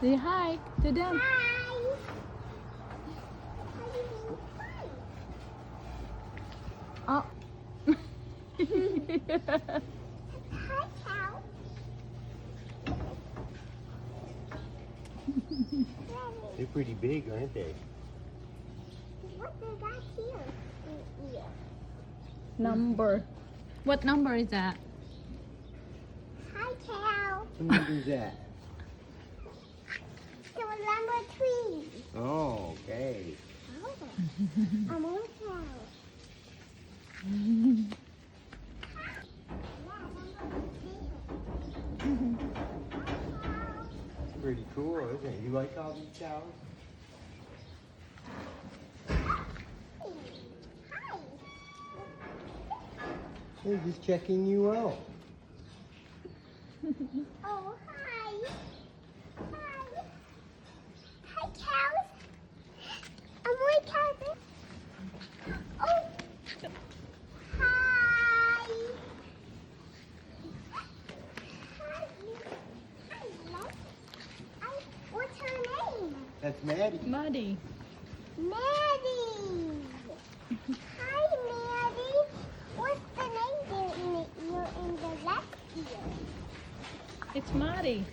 Say hi to them. Hi. Oh. Hi, cow. They're pretty big, aren't they? What they got here? Ear. Number. What number is that? Hi, cow. What number is that? So number 3. Oh, okay. Oh. I'm on cow. Pretty cool, isn't it? You like all these cows? Hi. They're just checking you out. Oh, hi. Hi. Hi, cows. I'm on cow. Oh. Hi. Hi. Hi. What's her name? That's Maddie. Muddy. Maddie. Hi, Maddie. What's the name there in the left ear? It's Muddy.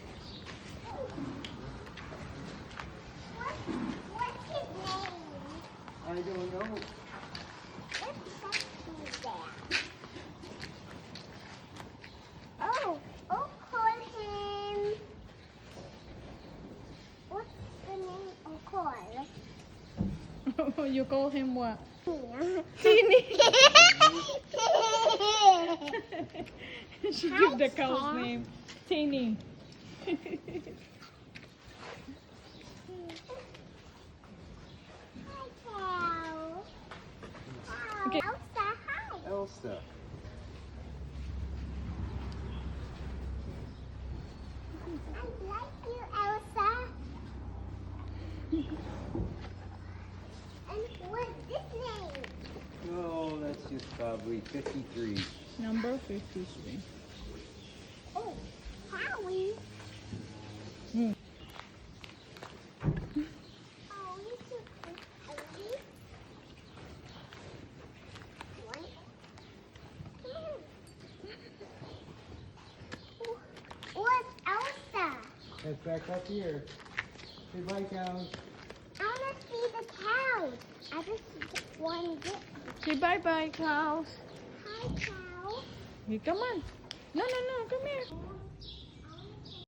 What's his name? I don't know. What's that? Oh, call him. What's the name? Oh, call. You call him what? Here. Teeny. She Hi, give the cow's Sam. name. Teeny. Hi, cow. Okay. Elsa, hi. Elsa. I like you, Elsa. And what's this name? Oh, that's just probably 53. Number 53. Oh, Howie. Hmm. Oh, you took this Howie. What? What's Elsa? That's back up here. Say bye, cows. I want to see the cows. I just want to get. Say bye-bye, cows. Hi, cow. Hey, come on. No, come here.